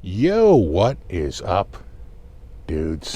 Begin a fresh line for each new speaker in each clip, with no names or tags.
Yo, what is up, dudes?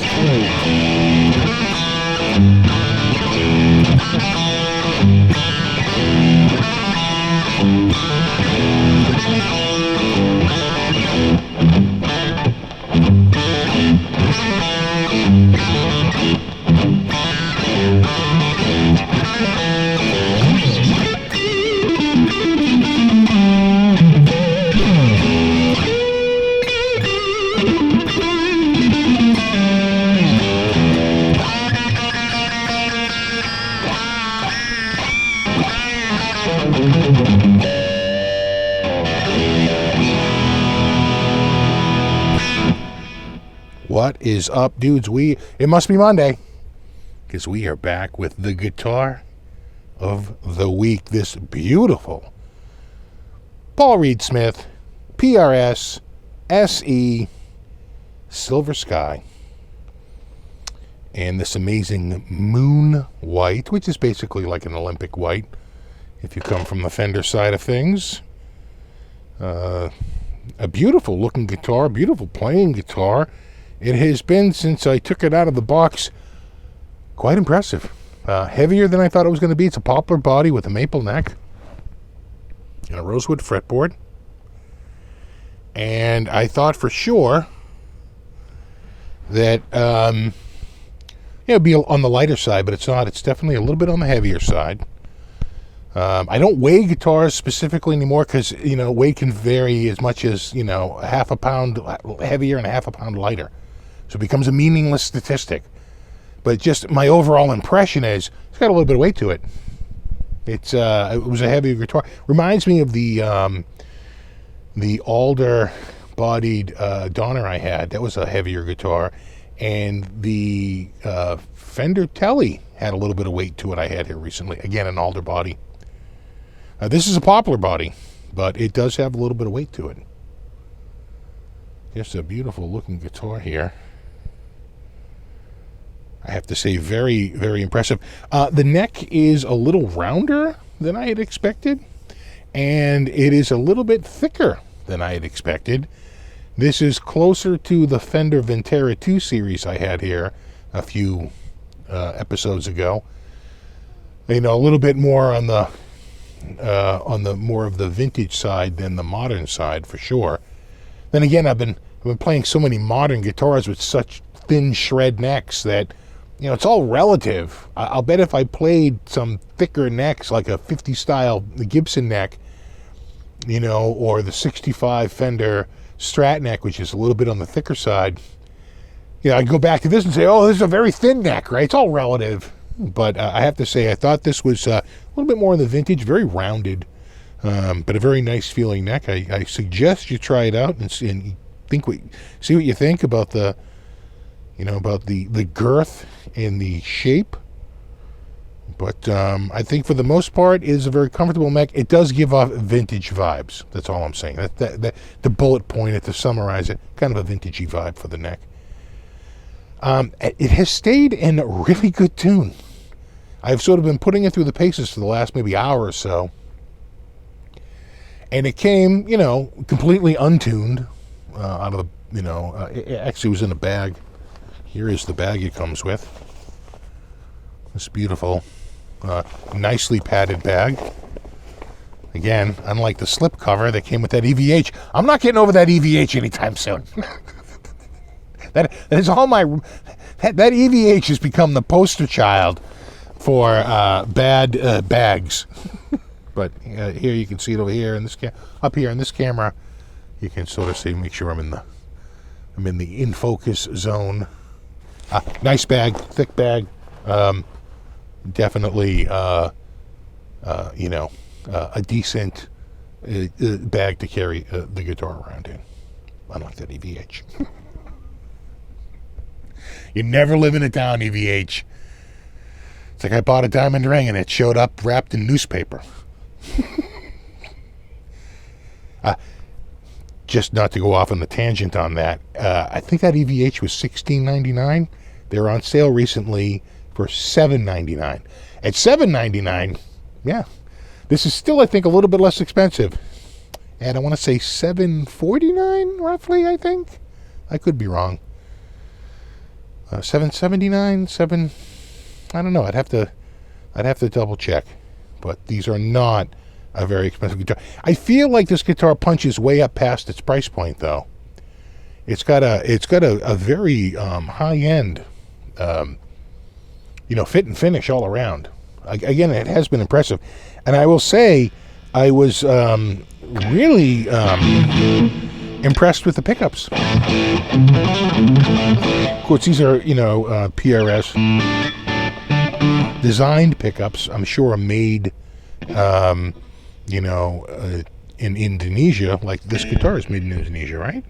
What is up, dudes? It must be Monday, because we are back with the guitar of the week. This beautiful Paul Reed Smith PRS SE Silver Sky, and this amazing moon white, which is basically like an Olympic white if you come from the Fender side of things. A beautiful looking guitar, beautiful playing guitar. It has been, since I took it out of the box, quite impressive. Heavier than I thought it was going to be. It's a poplar body with a maple neck and a rosewood fretboard. And I thought for sure that it'd be on the lighter side, but it's not. It's definitely a little bit on the heavier side. I don't weigh guitars specifically anymore because, weight can vary as much as, a half a pound heavier and a half a pound lighter. So it becomes a meaningless statistic. But just my overall impression is it's got a little bit of weight to it. It was a heavier guitar. Reminds me of the alder-bodied Donner I had. That was a heavier guitar. And the Fender Tele had a little bit of weight to it I had here recently. Again, an alder body. This is a poplar body, but it does have a little bit of weight to it. Just a beautiful looking guitar here. I have to say, very, very impressive. The neck is a little rounder than I had expected, and it is a little bit thicker than I had expected. This is closer to the Fender Ventera 2 series I had here a few episodes ago. A little bit more on the more of the vintage side than the modern side, for sure. Then again, I've been playing so many modern guitars with such thin shred necks that it's all relative. I'll bet if I played some thicker necks, like a 50 style Gibson neck, or the 65 Fender Strat neck, which is a little bit on the thicker side, I'd go back to this and say, oh, this is a very thin neck, right? It's all relative. But I have to say, I thought this was a little bit more in the vintage, very rounded, but a very nice feeling neck. I suggest you try it out and see what you think about the girth and the shape. But I think for the most part, it is a very comfortable neck. It does give off vintage vibes. That's all I'm saying. That the bullet point, to summarize it, kind of a vintagey vibe for the neck. It has stayed in a really good tune. I've sort of been putting it through the paces for the last maybe hour or so. And it came, completely untuned out of the, it actually was in a bag. Here is the bag it comes with. This beautiful, nicely padded bag. Again, unlike the slip cover that came with that EVH. I'm not getting over that EVH anytime soon. That is all that EVH has become the poster child for bad bags. But here you can see it over here, up here in this camera, you can sort of see. Make sure I'm in the in focus zone. Nice bag, thick bag. Definitely, a decent bag to carry the guitar around in. Unlike that EVH. You never live in a town, EVH. It's like I bought a diamond ring and it showed up wrapped in newspaper. Just not to go off on the tangent on that, I think that EVH was $16.99. They were on sale recently for $7.99. At $7.99, yeah, this is still, I think, a little bit less expensive. and I want to say $749 roughly. I think I could be wrong. $779. I don't know. I'd have to double check. But these are not a very expensive guitar. I feel like this guitar punches way up past its price point, though. It's got a very high end, fit and finish all around. Again, it has been impressive, and I will say, I was really impressed with the pickups. Of course, these are PRS designed pickups. I'm sure are made, in Indonesia. Like this guitar is made in Indonesia, right?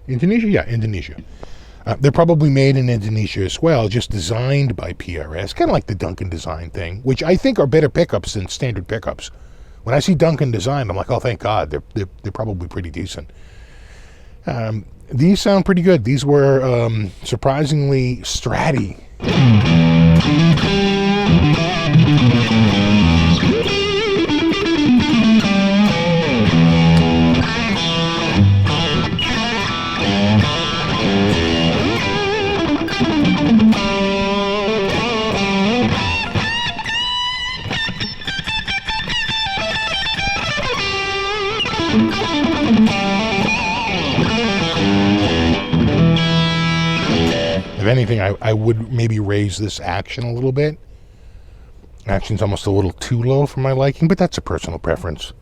Indonesia, yeah, Indonesia. They're probably made in Indonesia as well, just designed by PRS, kind of like the Duncan design thing, which I think are better pickups than standard pickups. When I see Duncan design, I'm like, oh, thank God, they're probably pretty decent. These sound pretty good. These were surprisingly Stratty. If anything, I would maybe raise this action a little bit. Action's almost a little too low for my liking, but that's a personal preference.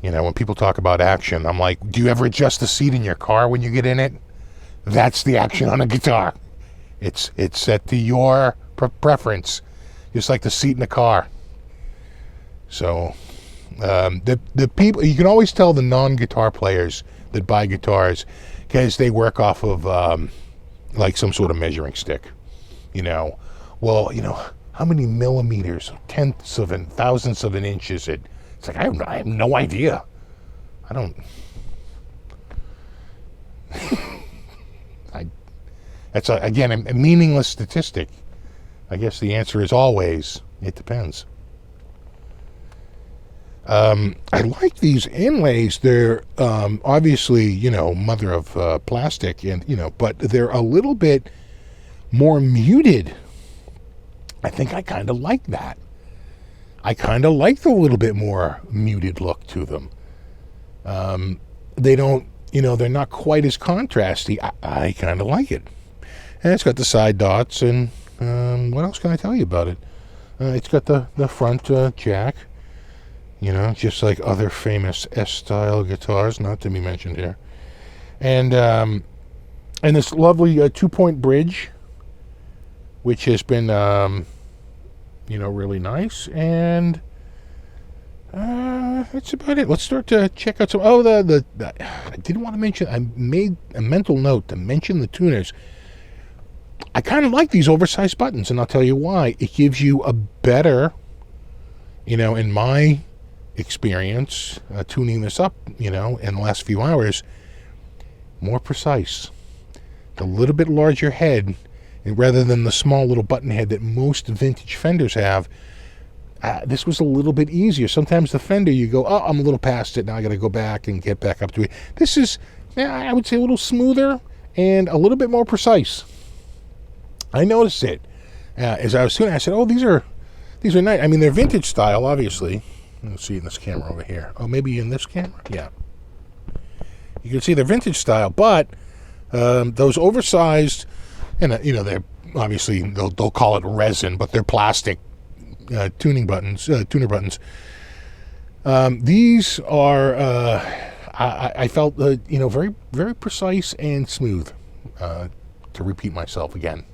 When people talk about action, I'm like, do you ever adjust the seat in your car when you get in it? That's the action on a guitar. It's set to your preference, just like the seat in the car. So, the people, you can always tell the non-guitar players that buy guitars because they work off of like some sort of measuring stick. How many millimeters, tenths of an, thousandths of an inch is it? It's like, I have no idea. I don't. That's, again, a meaningless statistic. I guess the answer is always, it depends. I like these inlays. They're obviously, mother of plastic, and but they're a little bit more muted. I think I kind of like that. I kind of like the little bit more muted look to them. They don't, they're not quite as contrasty. I kind of like it. And it's got the side dots, and what else can I tell you about it? It's got the front jack. Just like other famous S-style guitars, not to be mentioned here. And this lovely 2-point bridge, which has been, really nice. And that's about it. Let's start to check out some. Oh, I didn't want to mention. I made a mental note to mention the tuners. I kind of like these oversized buttons, and I'll tell you why. It gives you a better, in my experience, tuning this up, in the last few hours, more precise. The little bit larger head, and rather than the small little button head that most vintage Fenders have, this was a little bit easier. Sometimes the Fender, you go, oh, I'm a little past it, now I got to go back and get back up to it. This is, I would say, a little smoother and a little bit more precise. I noticed it as I was tuning. I said, oh, these are nice. I mean, they're vintage style, obviously. Let's see in this camera over here. Oh, maybe in this camera? Yeah. You can see they're vintage style, but those oversized, and they're obviously, they'll call it resin, but they're plastic tuner buttons. These are, I felt, very, very precise and smooth, to repeat myself again.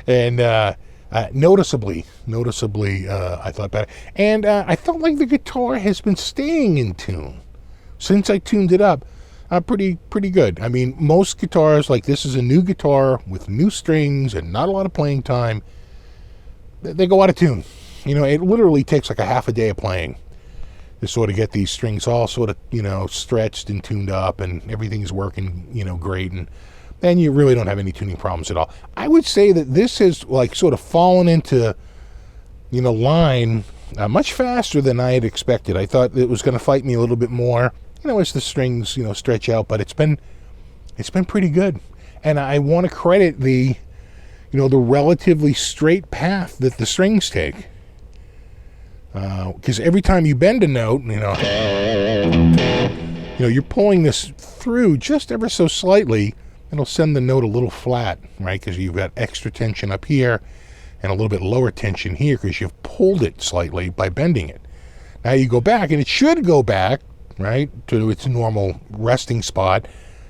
And noticeably, I thought better. And I felt like the guitar has been staying in tune since I tuned it up. Pretty good. I mean, most guitars, like this is a new guitar with new strings and not a lot of playing time. They go out of tune. It literally takes like a half a day of playing to sort of get these strings all sort of, stretched and tuned up, and everything's working, great. And you really don't have any tuning problems at all. I would say that this has like sort of fallen into, line much faster than I had expected. I thought it was going to fight me a little bit more, as the strings, stretch out, but it's been pretty good. And I want to credit the relatively straight path that the strings take. Because every time you bend a note, you're pulling this through just ever so slightly, it'll send the note a little flat, right? Because you've got extra tension up here and a little bit lower tension here because you've pulled it slightly by bending it. Now you go back, and it should go back, right, to its normal resting spot,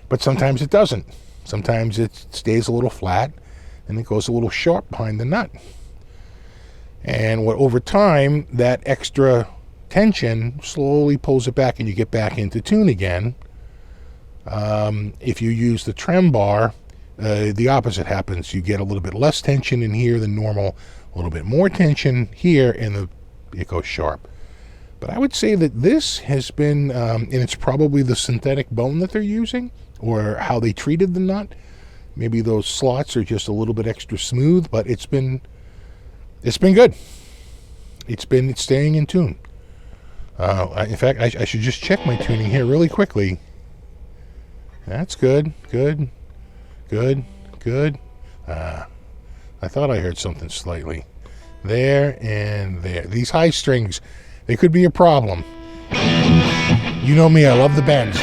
but sometimes it doesn't. Sometimes it stays a little flat, and it goes a little sharp behind the nut. And over time, that extra tension slowly pulls it back, and you get back into tune again. If you use the trem bar, the opposite happens. You get a little bit less tension in here than normal, a little bit more tension here, and it goes sharp. But I would say that this has been, and it's probably the synthetic bone that they're using, or how they treated the nut. Maybe those slots are just a little bit extra smooth, but it's been good. It's staying in tune. In fact, I should just check my tuning here really quickly. That's good. I thought I heard something slightly. There and there. These high strings, they could be a problem. You know me, I love the bends.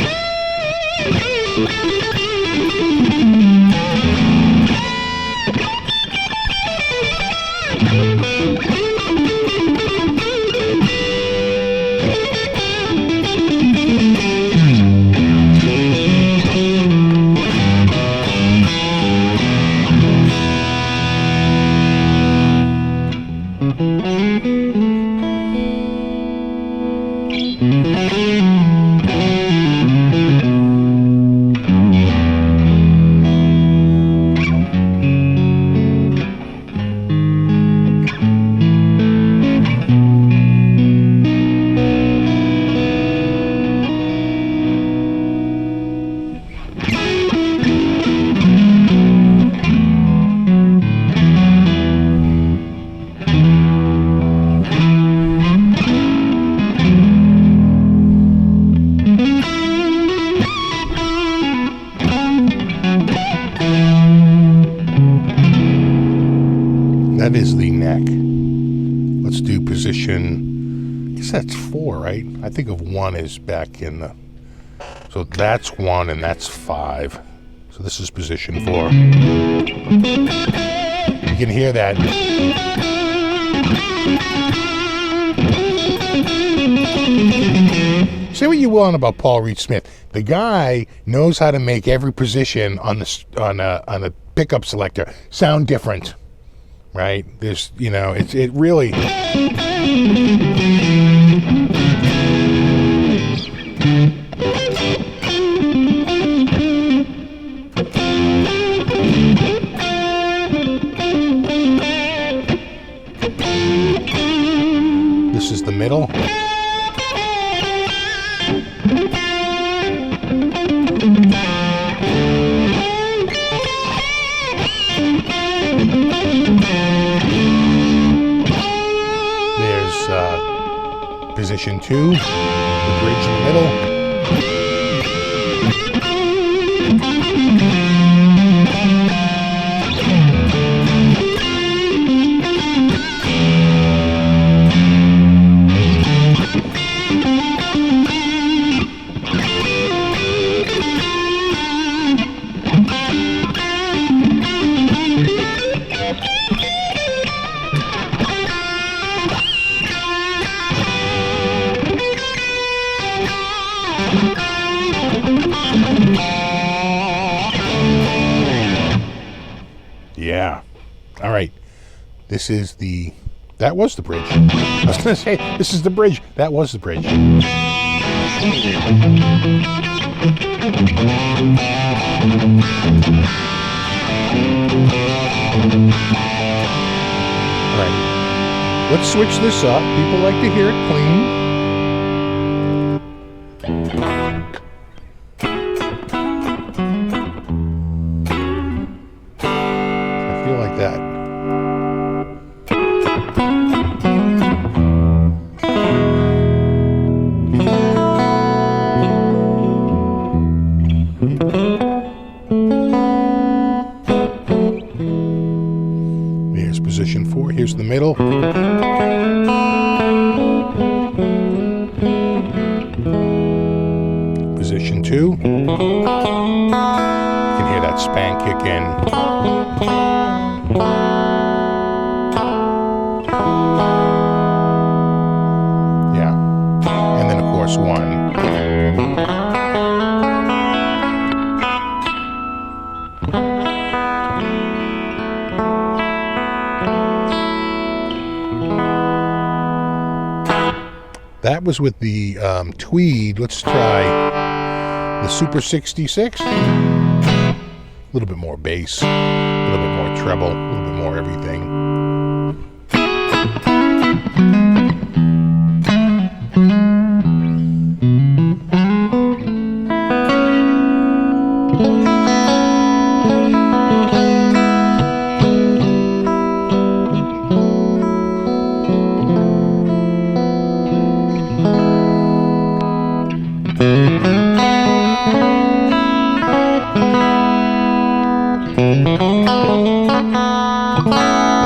That is the neck. Let's do position, I guess that's 4, right? I think of 1 as back in the, so that's 1 and that's 5. So this is position 4. You can hear that. Say what you want about Paul Reed Smith. The guy knows how to make every position on a pickup selector sound different. Right? There's, it really... This is the middle. Position 2, the bridge in the middle. Yeah. All right. This is that was the bridge. I was going to say, this is the bridge. That was the bridge. All right. Let's switch this up. People like to hear it clean. That. Here's the middle. Position 2. You can hear that spank kick in. Yeah. And then, of course, 1. That was with the Tweed. Let's try the Super 66. A little bit more bass, a little bit more treble, a little bit more everything.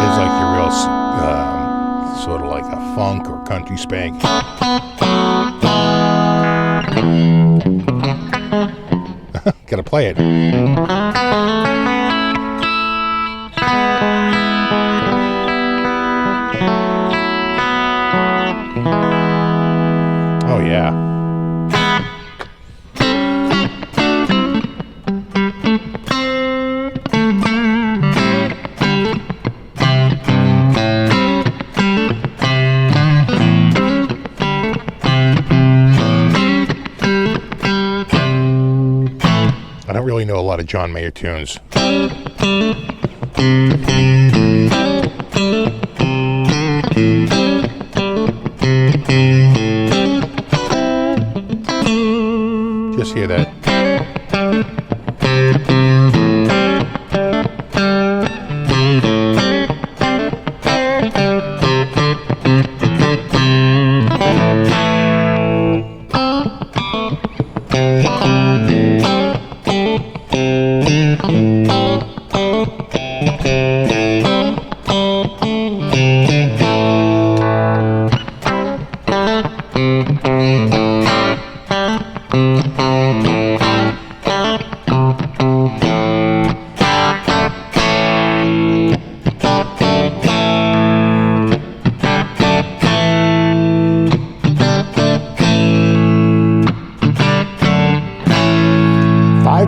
It's like your real, sort of like a funk or country spank. Gotta play it. Oh yeah. 'Lot of John Mayer tunes. Just hear that.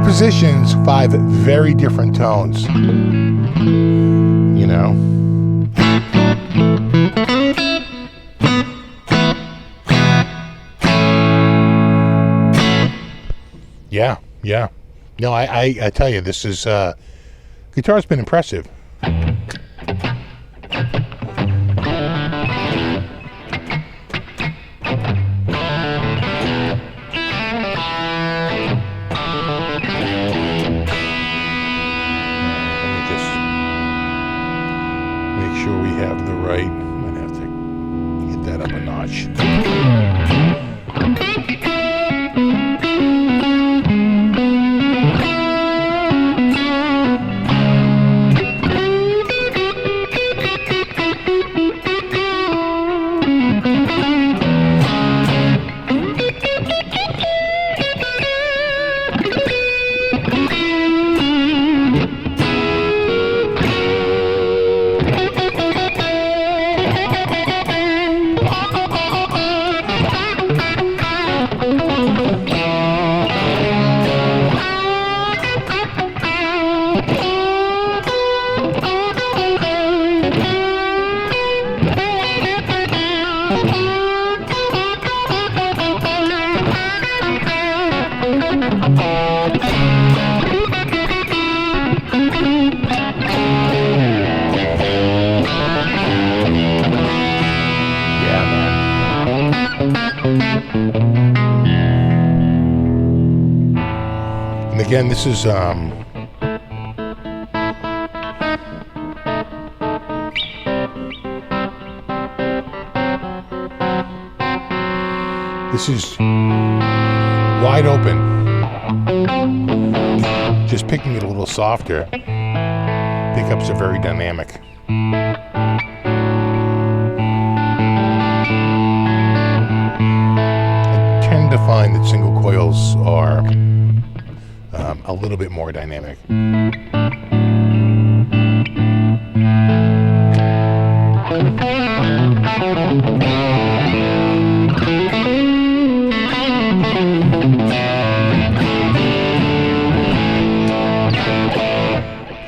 Positions, 5 very different tones. You know? Yeah. No, I tell you, this is, guitar's been impressive. Sure we have the right. I'm gonna have to get that up a notch. And again, this is wide open. Just picking it a little softer. Pickups are very dynamic. that single coils are a little bit more dynamic.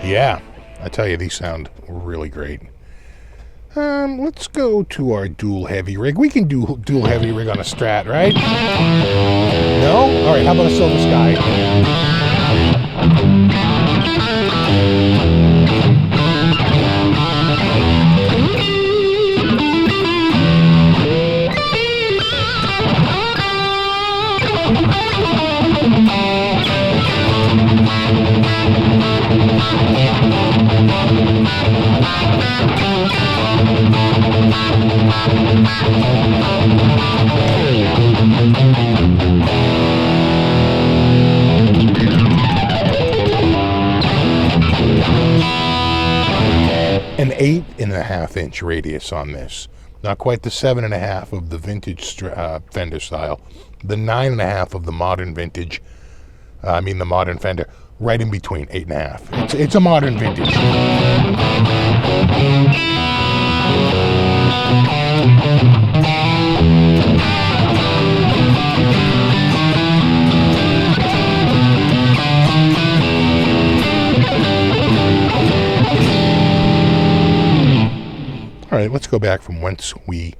Yeah, I tell you, these sound really great. Let's go to our dual heavy rig. We can do dual heavy rig on a Strat, right? No? All right, how about a Silver Sky? An 8.5-inch radius on this. Not quite the 7.5 of the vintage Fender style. The 9.5 of the modern vintage. The modern Fender. Right in between, 8.5. It's a modern vintage. All right, let's go back from whence we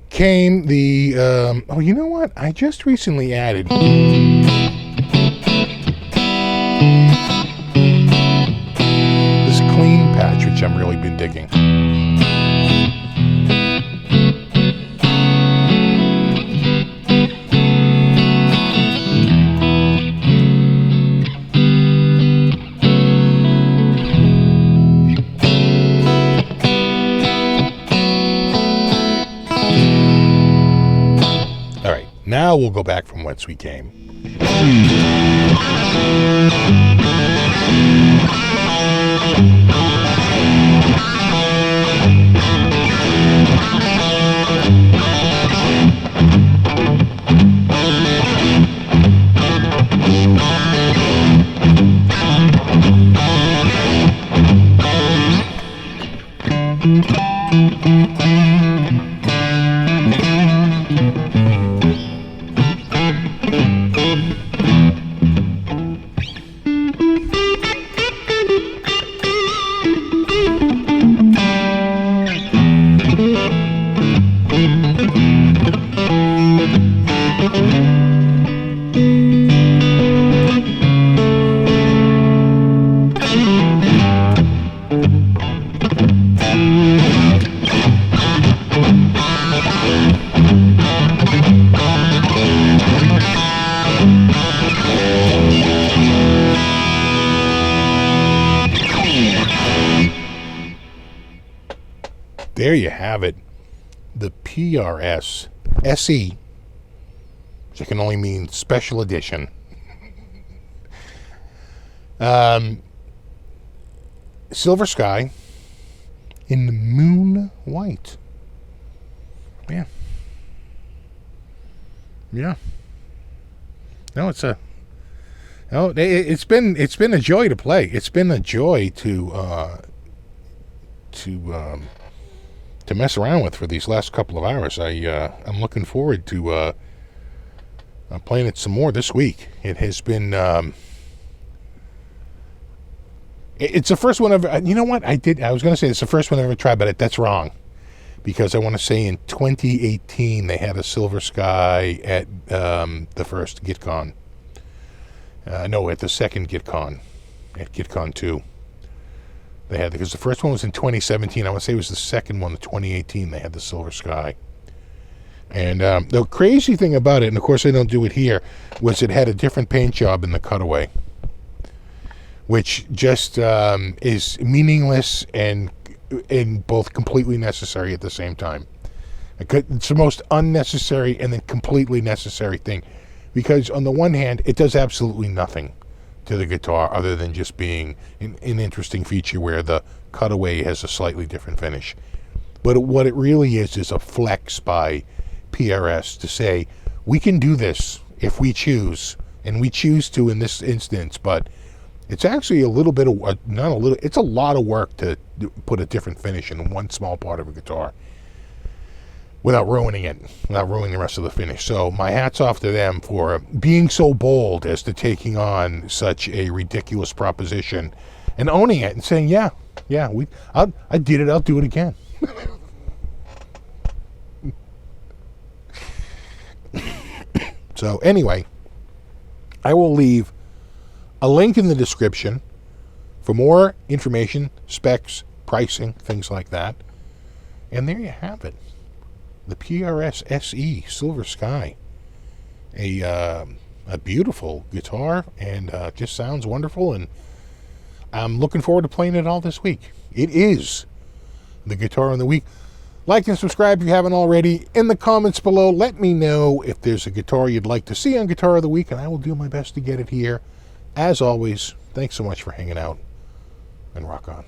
came. Oh, you know what? I just recently added this clean patch, which I've really been digging. Now we'll go back from whence we came. There you have it. The PRS SE, which can only mean special edition. Silver Sky in the moon white. Yeah. No, it's been a joy to play. It's been a joy to mess around with for these last couple of hours. I'm looking forward to playing it some more this week. It has been it's the first one ever. You know what I was going to say it's the first one I ever tried, but that's wrong, because I want to say in 2018 they had a Silver Sky at the first GitCon. No, at the second GitCon, at GitCon 2. They had, because the first one was in 2017. I want to say it was the second one, the 2018. They had the Silver Sky. And the crazy thing about it, and of course they don't do it here, was it had a different paint job in the cutaway, which just is meaningless and both completely necessary at the same time. It's the most unnecessary and then completely necessary thing, because on the one hand, it does absolutely nothing to the guitar other than just being an interesting feature where the cutaway has a slightly different finish. But what it really is a flex by PRS to say, We can do this if we choose, and we choose to in this instance, but it's actually a little bit of, not a little, it's a lot of work to put a different finish in one small part of a guitar without ruining it, without ruining the rest of the finish. So my hat's off to them for being so bold as to taking on such a ridiculous proposition and owning it and saying, yeah, I did it, I'll do it again. So anyway, I will leave a link in the description for more information, specs, pricing, things like that. And there you have it. The PRS SE Silver Sky. A beautiful guitar, and just sounds wonderful, and I'm looking forward to playing it all this week. It is the guitar of the week. Like and subscribe if you haven't already. In the comments below, let me know if there's a guitar you'd like to see on Guitar of the Week, and I will do my best to get it here. As always, thanks so much for hanging out, and rock on.